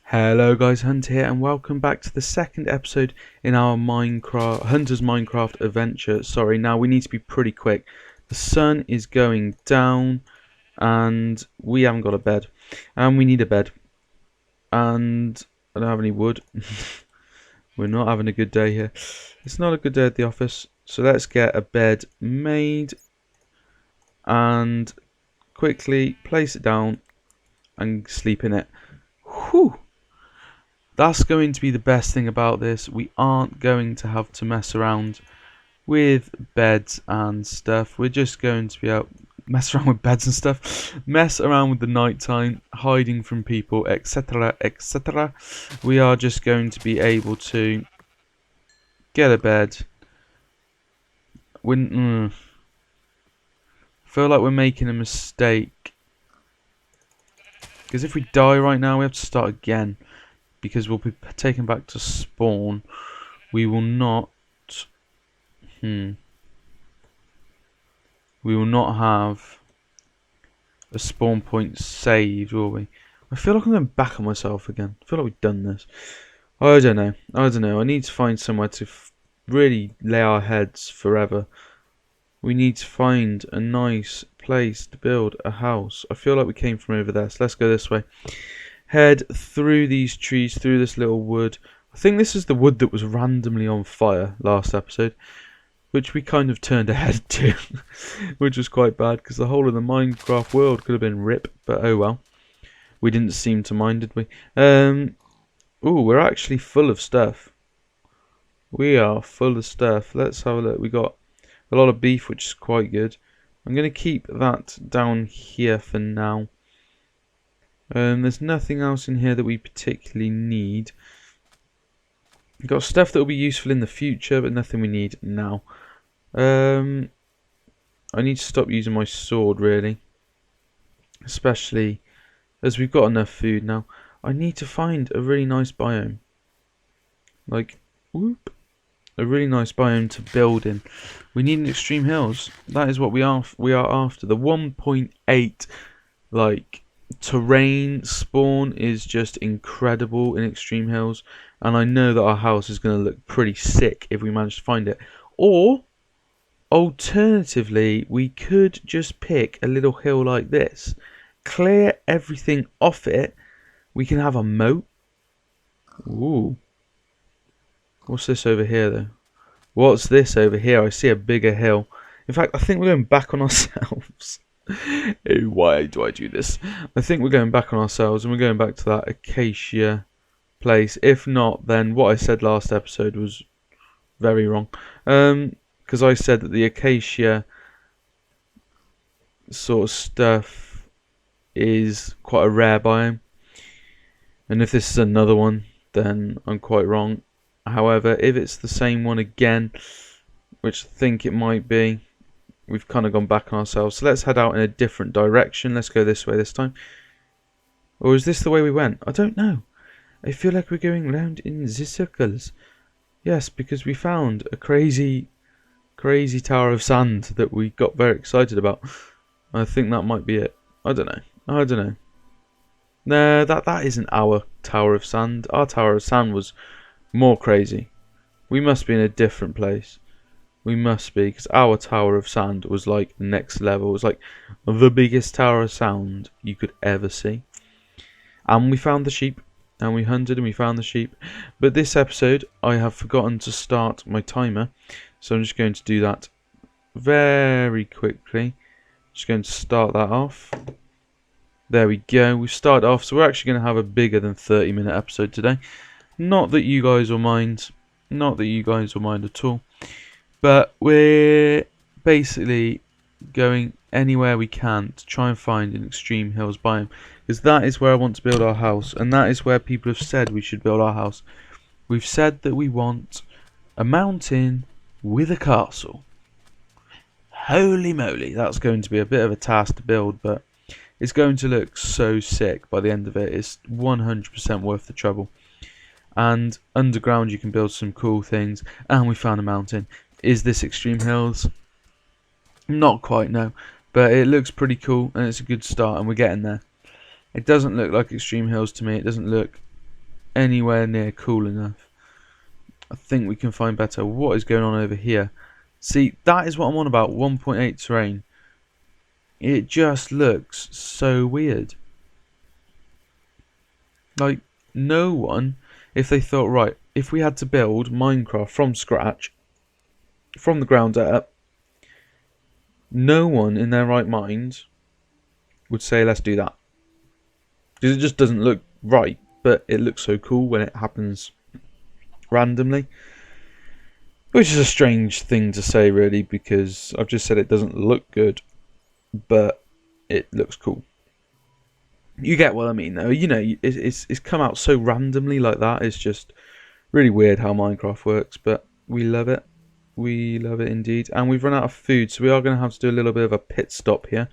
Hello guys, Hunt here and welcome back to the second episode in our Hunter's Minecraft adventure. Sorry, now we need to be pretty quick. The sun is going down and we haven't got a bed. And we need a bed. And I don't have any wood. We're not having a good day here. It's not a good day at the office. So let's get a bed made and quickly place it down and sleep in it. Whew! That's going to be the best thing about this. We aren't going to have to mess around with beds and stuff. We're just going to be able mess around with beds and stuff, mess around with the nighttime, hiding from people, etc, etc. We are just going to be able to get a bed. I feel like we're making a mistake, because if we die right now we have to start again, because we'll be taken back to spawn. We will not we will not have a spawn point saved, will we? I feel like I'm going back on myself again. I feel like we've done this. I don't know. I need to find somewhere to really lay our heads forever. We need to find a nice place to build a house. I feel like we came from over there, so let's go this way. Head through these trees, through this little wood. I think this is the wood that was randomly on fire last episode, which we kind of turned ahead to, which was quite bad because the whole of the Minecraft world could have been rip, but oh well. We didn't seem to mind, did we? Ooh, we're actually full of stuff. We are full of stuff. Let's have a look. We got a lot of beef, which is quite good. I'm going to keep that down here for now. There's nothing else in here that we particularly need. We've got stuff that will be useful in the future, but nothing we need now. I need to stop using my sword, really. Especially as we've got enough food now. I need to find a really nice biome. Like, whoop. A really nice biome to build in. We need an Extreme Hills. That is what we are after. The 1.8, like, terrain spawn is just incredible in Extreme Hills, and I know that our house is going to look pretty sick if we manage to find it. Or alternatively, we could just pick a little hill like this, clear everything off it. We can have a moat. Ooh, what's this over here though? What's this over here? I see a bigger hill. In fact, I think we're going back on ourselves. Why do I do this? I think we're going back on ourselves and we're going back to that acacia place. If not, then what I said last episode was very wrong. Because I said that the acacia sort of stuff is quite a rare biome. And if this is another one, then I'm quite wrong. However, if it's the same one again, which I think it might be, we've kind of gone back on ourselves. So let's head out in a different direction. Let's go this way this time. Or is this the way we went? I don't know. I feel like we're going round in the circles. Yes, because we found a crazy tower of sand that we got very excited about. I think that might be it. I don't know. No, that isn't our tower of sand. Our tower of sand was more crazy. We must be in a different place. We must be, because our tower of sand was like next level. It was like the biggest tower of sand you could ever see. And we found the sheep. And we hunted and we found the sheep. But this episode, I have forgotten to start my timer. So I'm just going to do that very quickly. Just going to start that off. There we go. We've started off. So we're actually going to have a bigger than 30-minute episode today. Not that you guys will mind. Not that you guys will mind at all. But we're basically going anywhere we can to try and find an Extreme Hills biome. Because that is where I want to build our house. And that is where people have said we should build our house. We've said that we want a mountain with a castle. Holy moly. That's going to be a bit of a task to build. But it's going to look so sick by the end of it. It's 100% worth the trouble. And underground you can build some cool things. And we found a mountain. Is this Extreme Hills? Not quite, no. But it looks pretty cool and it's a good start and we're getting there. It doesn't look like Extreme Hills to me. It doesn't look anywhere near cool enough. I think we can find better. What is going on over here? See, that is what I'm on about, 1.8 terrain. It just looks so weird. Like, no one, if they thought, right, if we had to build Minecraft from scratch, from the ground up, no one in their right mind would say, let's do that. Because it just doesn't look right, but it looks so cool when it happens randomly. Which is a strange thing to say, really, because I've just said it doesn't look good, but it looks cool. You get what I mean, though. You know, it's come out so randomly like that. It's just really weird how Minecraft works, but we love it. We love it indeed. And we've run out of food, so we are going to have to do a little bit of a pit stop here.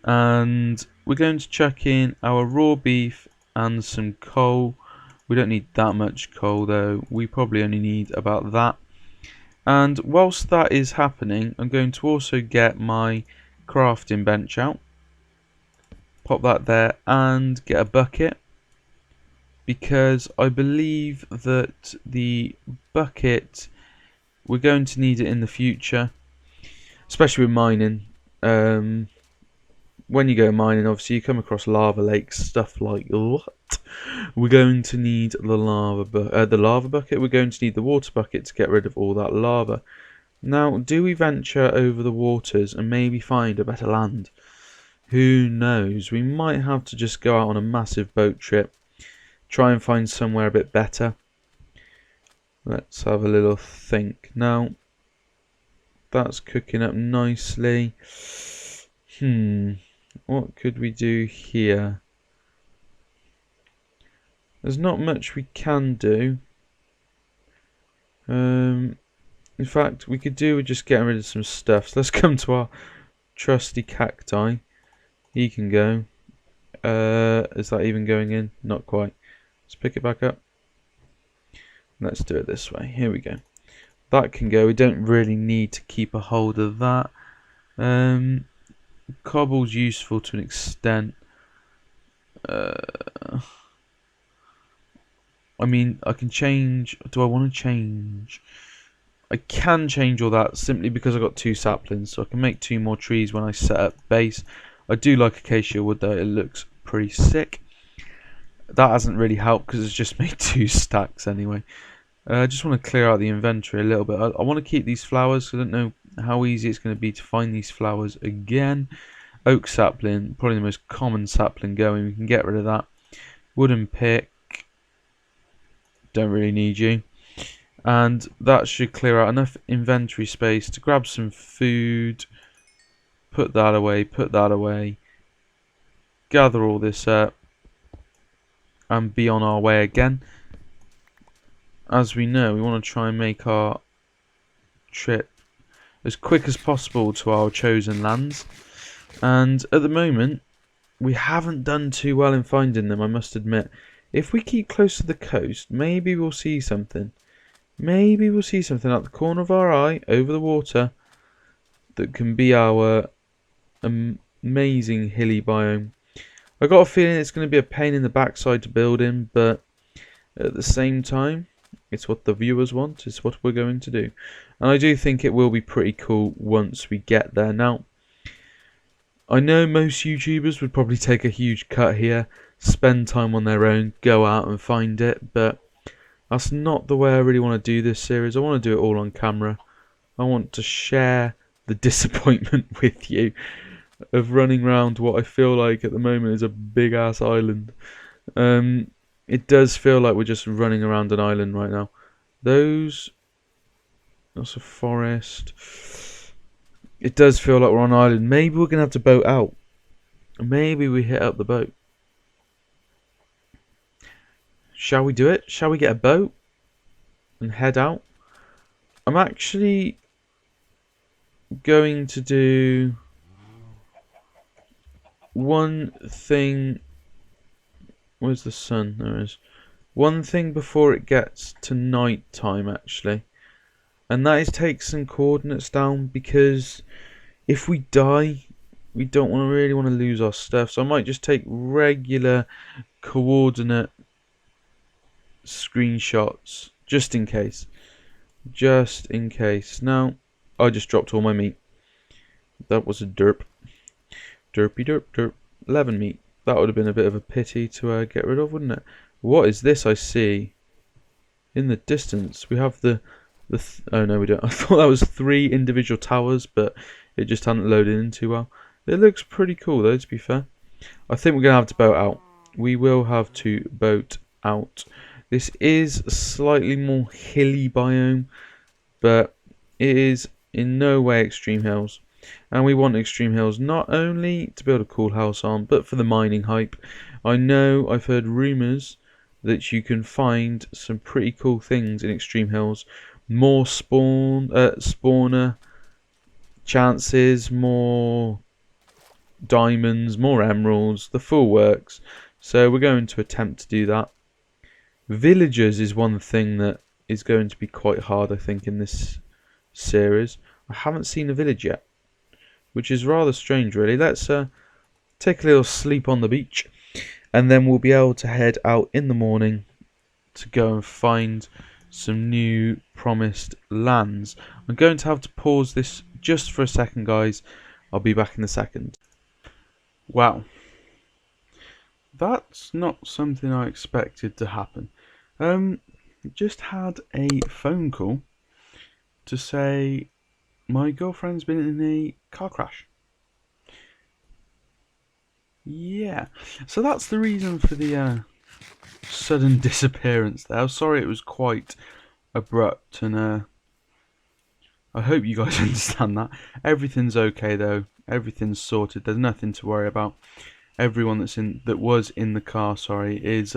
And we're going to chuck in our raw beef and some coal. We don't need that much coal, though. We probably only need about that. And whilst that is happening, I'm going to also get my crafting bench out. Pop that there and get a bucket. Because I believe that the bucket, we're going to need it in the future. Especially with mining. When you go mining, obviously you come across lava lakes, stuff like that. We're going to need the lava bucket. We're going to need the water bucket to get rid of all that lava. Now, do we venture over the waters and maybe find a better land? Who knows? We might have to just go out on a massive boat trip, try and find somewhere a bit better. Let's have a little think. Now, that's cooking up nicely. What could we do here? There's not much we can do. In fact, we could do with just getting rid of some stuff. So let's come to our trusty cacti. He can go. Is that even going in? Not quite. Let's pick it back up. Let's do it this way. Here we go. That can go. We don't really need to keep a hold of that. Cobble's useful to an extent. I mean, I can change. Do I want to change? I can change all that simply because I got 2 saplings, so I can make 2 more trees when I set up base. I do like acacia wood though; it looks pretty sick. That hasn't really helped because it's just made 2 stacks anyway. I just want to clear out the inventory a little bit. I want to keep these flowers. I don't know how easy it's going to be to find these flowers again. Oak sapling, probably the most common sapling going. We can get rid of that. Wooden pick. Don't really need you. And that should clear out enough inventory space to grab some food. Put that away, put that away. Gather all this up. And be on our way again. As we know, we want to try and make our trip as quick as possible to our chosen lands. And at the moment, we haven't done too well in finding them, I must admit. If we keep close to the coast, maybe we'll see something. Maybe we'll see something at the corner of our eye, over the water, that can be our amazing hilly biome. I got a feeling it's going to be a pain in the backside to build in, but at the same time, it's what the viewers want, it's what we're going to do. And I do think it will be pretty cool once we get there. Now, I know most YouTubers would probably take a huge cut here, spend time on their own, go out and find it, but that's not the way I really want to do this series. I want to do it all on camera. I want to share the disappointment with you of running around what I feel like at the moment is a big ass island. It does feel like we're just running around an island right now. That's a forest. It does feel like we're on an island. Maybe we're going to have to boat out. Maybe we hit up the boat. Shall we do it? Shall we get a boat and head out? I'm actually going to do one thing. Where's the sun? There it is. One thing before it gets to night time, actually. And that is take some coordinates down, because if we die, we don't really want to lose our stuff. So I might just take regular coordinate screenshots just in case. Just in case. Now, I just dropped all my meat. That was a derp. Derpy derp derp. 11 meat. That would have been a bit of a pity to get rid of, wouldn't it? What is this I see? In the distance, we have oh no, we don't. I thought that was 3 individual towers, but it just hadn't loaded in too well. It looks pretty cool though, to be fair. I think we're going to have to boat out. We will have to boat out. This is a slightly more hilly biome, but it is in no way extreme hills. And we want extreme hills not only to build a cool house on, but for the mining hype. I know I've heard rumours that you can find some pretty cool things in extreme hills. More spawner chances, more diamonds, more emeralds, the full works. So we're going to attempt to do that. Villagers is one thing that is going to be quite hard, I think, in this series. I haven't seen a village yet, which is rather strange, really. Let's take a little sleep on the beach, and then we'll be able to head out in the morning to go and find some new promised lands. I'm going to have to pause this just for a second, guys. I'll be back in a second. Wow. That's not something I expected to happen. Just had a phone call to say my girlfriend's been in a car crash. Yeah, so that's the reason for the sudden disappearance there. I'm sorry it was quite abrupt, and I hope you guys understand that. Everything's okay though. Everything's sorted. There's nothing to worry about. Everyone that was in the car, is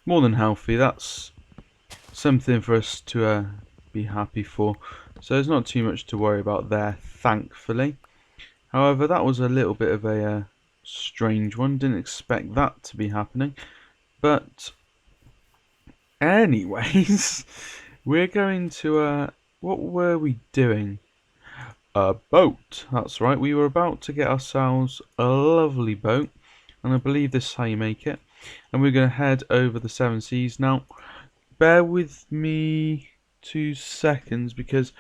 more than healthy. That's something for us to be happy for. So there's not too much to worry about there, thankfully. However, that was a little bit of a strange one. Didn't expect that to be happening. But anyways, we're going to what were we doing? A boat. That's right. We were about to get ourselves a lovely boat, and I believe this is how you make it. And we're going to head over the 7 seas. Now, bear with me 2 seconds because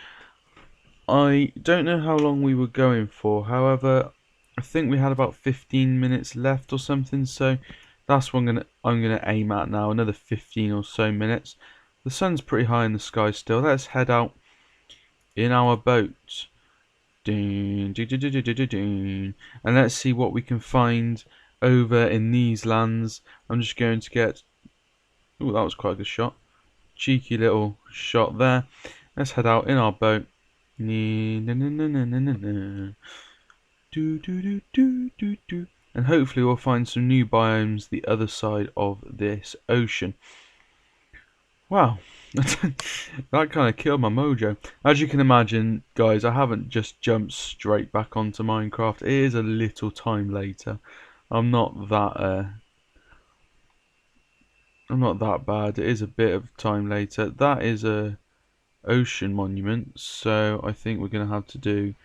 I don't know how long we were going for. However, I think we had about 15 minutes left or something. So that's what I'm gonna aim at now. Another 15 or so minutes. The sun's pretty high in the sky still. Let's head out in our boat. And let's see what we can find over in these lands. I'm just going to get... Oh, that was quite a good shot. Cheeky little shot there. Let's head out in our boat. And hopefully we'll find some new biomes the other side of this ocean. Wow, that kind of killed my mojo. As you can imagine, guys, I haven't just jumped straight back onto Minecraft. It is a little time later. I'm not that bad. It is a bit of time later. That is a ocean monument, so I think we're going to have to do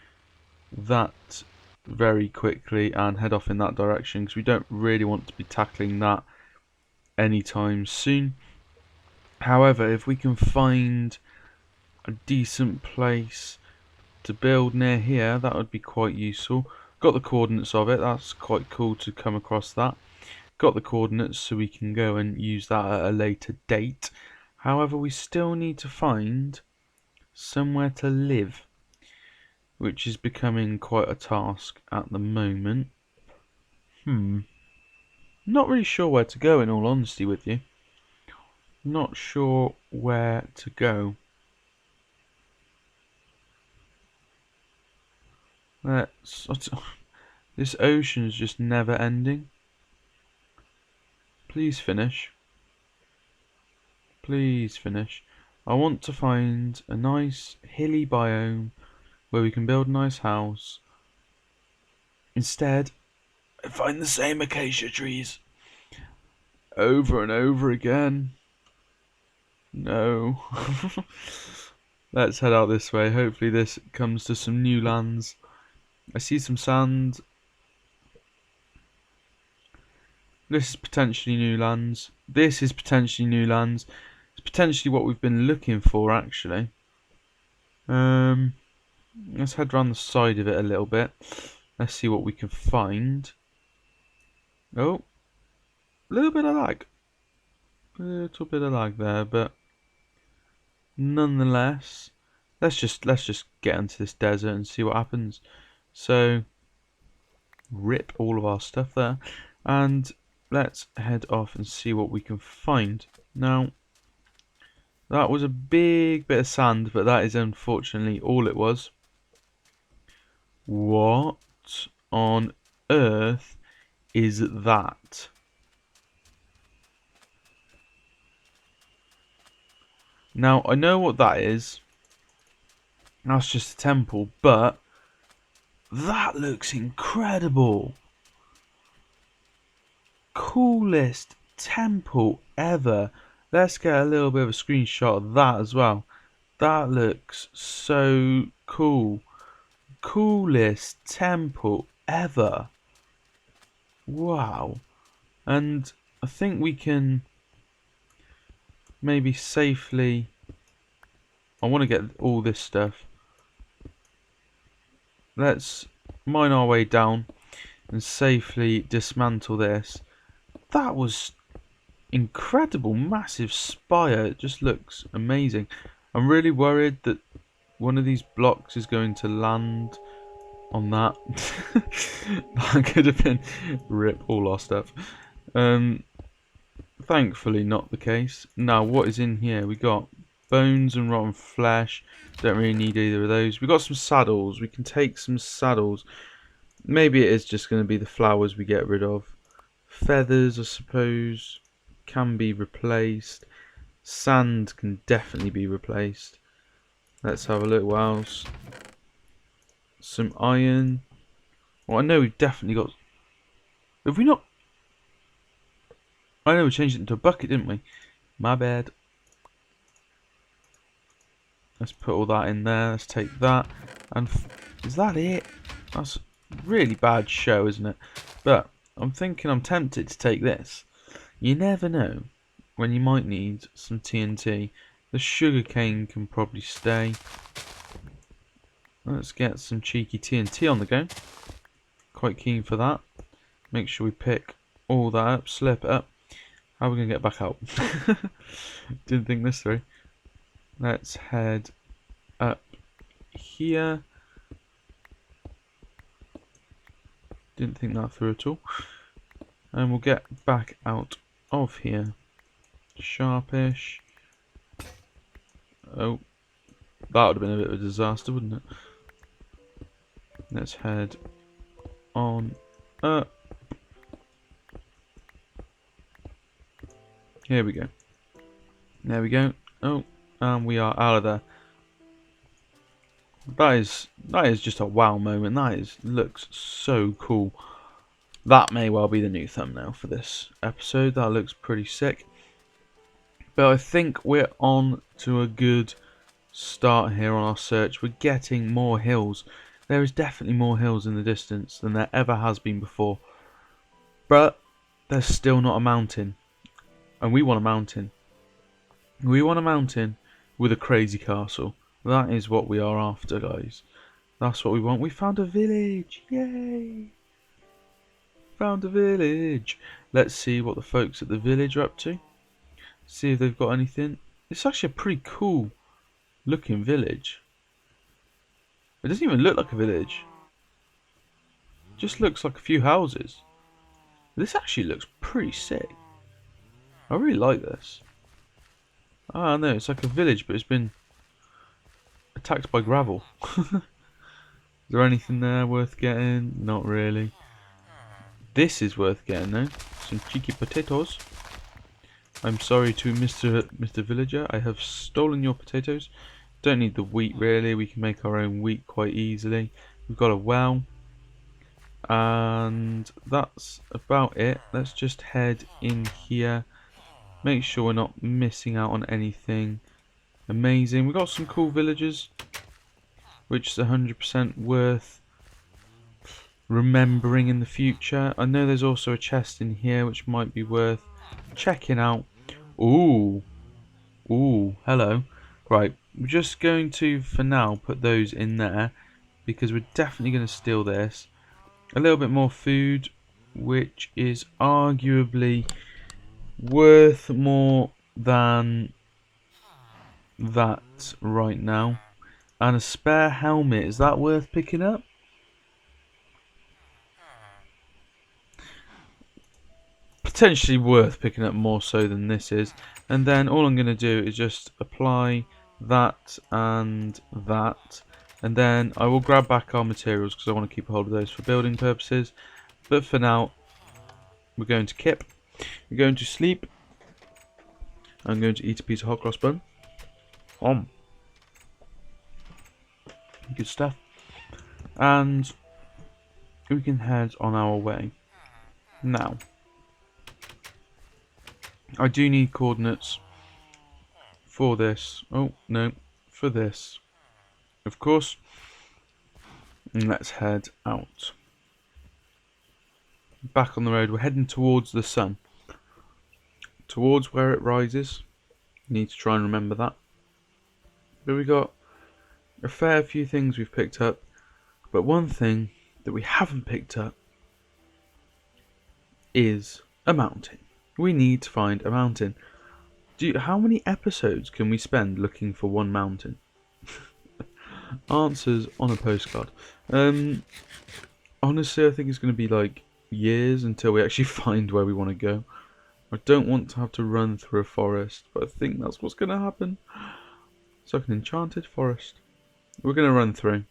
that very quickly and head off in that direction because we don't really want to be tackling that anytime soon. However, if we can find a decent place to build near here, that would be quite useful. Got the coordinates of it. That's quite cool to come across that. Got the coordinates so we can go and use that at a later date. However, we still need to find somewhere to live, which is becoming quite a task at the moment. Not really sure where to go, in all honesty with you. Not sure where to go. This ocean is just never ending. Please finish. Please finish. I want to find a nice hilly biome where we can build a nice house. Instead, I find the same acacia trees over and over again. No. Let's head out this way. Hopefully this comes to some new lands. I see some sand. This is potentially new lands. This is potentially new lands. potentially what we've been looking for, actually. Let's head around the side of it a little bit. Let's see what we can find. Oh, a little bit of lag. A little bit of lag there, but nonetheless, let's just get into this desert and see what happens. So, rip all of our stuff there, and let's head off and see what we can find. Now, that was a big bit of sand, but that is unfortunately all it was. What on earth is that? Now, I know what that is. That's just a temple, but that looks incredible. Coolest temple ever. Let's get a little bit of a screenshot of that as well. That looks so cool. Coolest temple ever. Wow. And I think we can maybe safely... I want to get all this stuff. Let's mine our way down and safely dismantle this. That was incredible. Massive spire. It just looks amazing. I'm really worried that one of these blocks is going to land on that. That could have been rip all our stuff. Thankfully not the case. Now what is in here? We got bones and rotten flesh. Don't really need either of those. We got some saddles. We can take some saddles. Maybe it is just going to be the flowers we get rid of. Feathers, I suppose, can be replaced. Sand can definitely be replaced. Let's have a look. What else? Some iron. Well, I know we've definitely got... Have we not... I know we changed it into a bucket, didn't we? My bad. Let's put all that in there. Let's take that. And is that it? That's a really bad show, isn't it? But I'm tempted to take this. You never know when you might need some TNT. The sugarcane can probably stay. Let's get some cheeky TNT on the go. Quite keen for that. Make sure we pick all that up, slip it up. How are we going to get back out? Didn't think this through. Let's head up here. Didn't think that through at all. And we'll get back out of here. Sharpish. Oh, that would have been a bit of a disaster, wouldn't it? Let's head on up. Here we go. There we go. Oh, and we are out of there. That is just a wow moment. Looks so cool. That may well be the new thumbnail for this episode. That looks pretty sick. But I think we're on to a good start here on our search. We're getting more hills. There is definitely more hills in the distance than there ever has been before. But there's still not a mountain. And we want a mountain. We want a mountain with a crazy castle. That is what we are after, guys. That's what we want. We found a village. Yay! Found a village. Let's see what the folks at the village are up to. See if they've got anything. It's actually a pretty cool looking village. It doesn't even look like a village. It just looks like a few houses. This actually looks pretty sick. I really like this. Ah, no, it's like a village, but it's been attacked by gravel. Is there anything there worth getting? Not really. This is worth getting, though. Some cheeky potatoes. I'm sorry to Mr. Villager. I have stolen your potatoes. Don't need the wheat, really. We can make our own wheat quite easily. We've got a well. And that's about it. Let's just head in here. Make sure we're not missing out on anything amazing. We've got some cool villagers, which is 100% worth remembering in the future. I know there's also a chest in here which might be worth checking out. Ooh, Ooh, hello. Right, we're just going to, for now, put those in there because we're definitely going to steal this. A little bit more food, which is arguably worth more than that right now. And a spare helmet, is that worth picking up? Potentially worth picking up more so than this is. And then all I'm going to do is just apply that and that. And then I will grab back our materials because I want to keep a hold of those for building purposes. But for now, we're going to kip. We're going to sleep. I'm going to eat a piece of hot cross bun. Good stuff. And we can head on our way. Now, I do need coordinates for this. Oh, no, for this. Of course. And let's head out. Back on the road, we're heading towards the sun. Towards where it rises. Need to try and remember that. But we got a fair few things we've picked up. But one thing that we haven't picked up is a mountain. We need to find a mountain. How many episodes can we spend looking for one mountain? Answers on a postcard. Honestly, I think it's going to be like years until we actually find where we want to go. I don't want to have to run through a forest, but I think that's what's going to happen. It's like an enchanted forest. We're going to run through.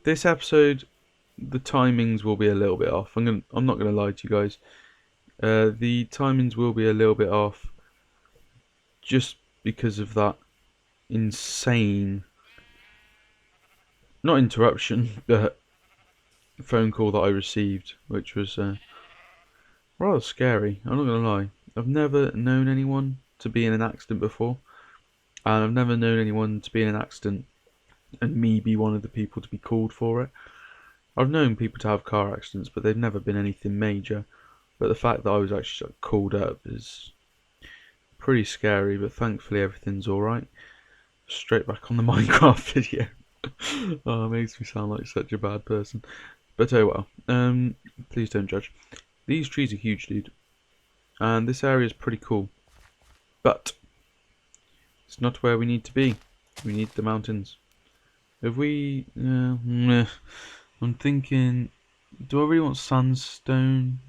This episode, the timings will be a little bit off. I'm not going to lie to you guys. The timings will be a little bit off just because of that insane, not interruption, but phone call that I received, which was rather scary. I'm not going to lie. I've never known anyone to be in an accident before, and I've never known anyone to be in an accident and me be one of the people to be called for it. I've known people to have car accidents, but they've never been anything major. But the fact that I was actually called up is pretty scary, but thankfully everything's alright. Straight back on the Minecraft video. Oh, it makes me sound like such a bad person. But oh well. Please don't judge. These trees are huge, dude. And this area is pretty cool. But it's not where we need to be. We need the mountains. If we... I'm thinking... Do I really want sandstone?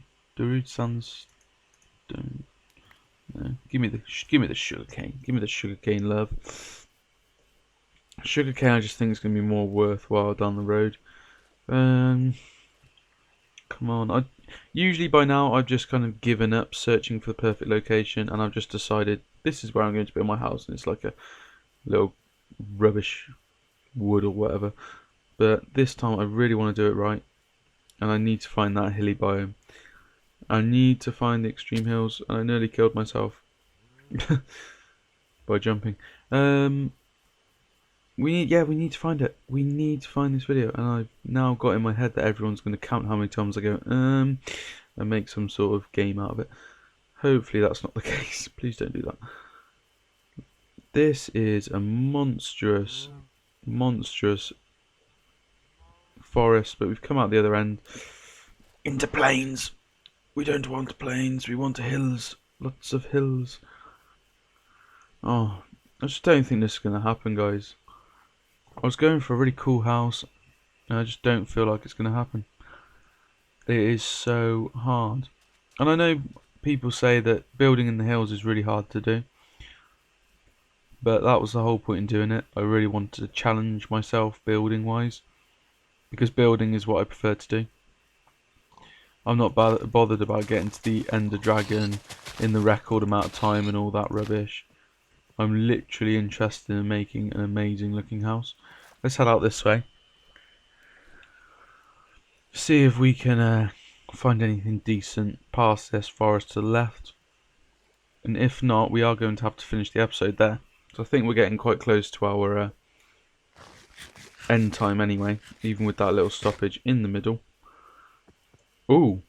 Sandstone? No. Give me the sugarcane. Give me the sugarcane, love. Sugarcane, I just think is going to be more worthwhile down the road. Come on. Usually by now I've just kind of given up searching for the perfect location, and I've just decided this is where I'm going to build my house, and it's like a little rubbish wood or whatever. But this time I really want to do it right, and I need to find that hilly biome. I need to find the extreme hills, and I nearly killed myself by jumping. We need to find it. We need to find this video, and I've now got in my head that everyone's going to count how many times I go and make some sort of game out of it. Hopefully that's not the case. Please don't do that. This is a monstrous forest, but we've come out the other end into plains. We don't want plains, we want hills. Lots of hills. Oh, I just don't think this is going to happen, guys. I was going for a really cool house, and I just don't feel like it's going to happen. It is so hard. And I know people say that building in the hills is really hard to do, but that was the whole point in doing it. I really wanted to challenge myself building wise, because building is what I prefer to do. I'm not bothered about getting to the Ender Dragon in the record amount of time and all that rubbish. I'm literally interested in making an amazing looking house. Let's head out this way. See if we can find anything decent past this forest to the left. And if not, we are going to have to finish the episode there. So I think we're getting quite close to our end time anyway, even with that little stoppage in the middle. Ooh.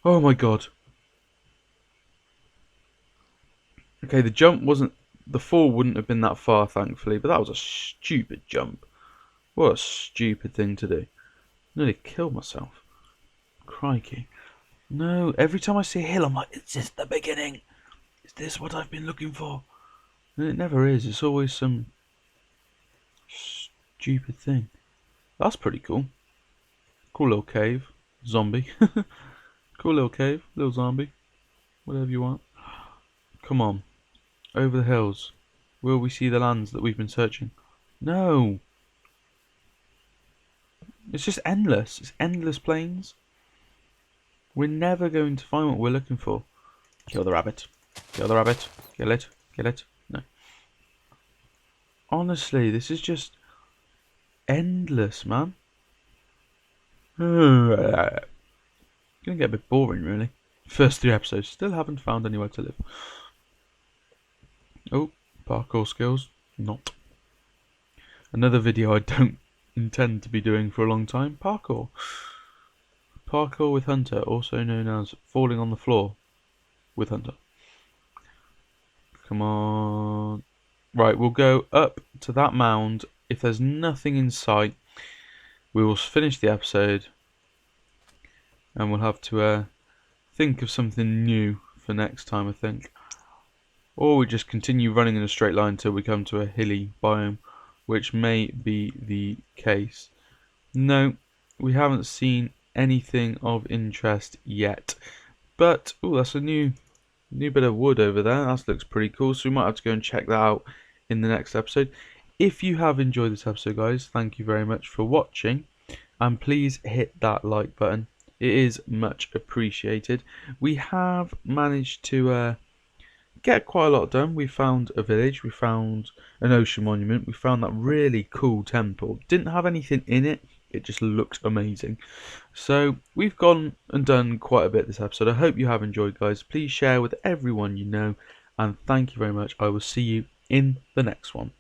Oh my god. Okay, the jump wasn't... The fall wouldn't have been that far, thankfully, but that was a stupid jump. What a stupid thing to do. Nearly killed myself. Crikey. No, every time I see a hill, I'm like, is this the beginning? Is this what I've been looking for? And it never is. It's always some stupid thing. That's pretty cool. Cool little cave. Zombie. Cool little cave. Little zombie. Whatever you want. Come on. Over the hills. Will we see the lands that we've been searching? No. It's just endless. It's endless plains. We're never going to find what we're looking for. Kill the rabbit. Kill the rabbit. Kill it. Kill it. No. Honestly, this is just endless, man. Gonna get a bit boring, really. First 3 episodes, still haven't found anywhere to live. Oh, parkour skills. Not. Another video I don't intend to be doing for a long time. Parkour. Parkour with Hunter, also known as falling on the floor with Hunter. Come on. Right, we'll go up to that mound. If there's nothing in sight, we will finish the episode. And we'll have to think of something new for next time, I think. Or we just continue running in a straight line until we come to a hilly biome, which may be the case. No, we haven't seen anything of interest yet. But, oh, that's a new bit of wood over there. That looks pretty cool, so we might have to go and check that out in the next episode. If you have enjoyed this episode, guys, thank you very much for watching. And please hit that like button. It is much appreciated. We have managed to get quite a lot done. We found a village, we found an ocean monument, we found that really cool temple. Didn't have anything in it, it just looked amazing. So we've gone and done quite a bit this episode. I hope you have enjoyed, guys. Please share with everyone you know, and thank you very much. I will see you in the next one.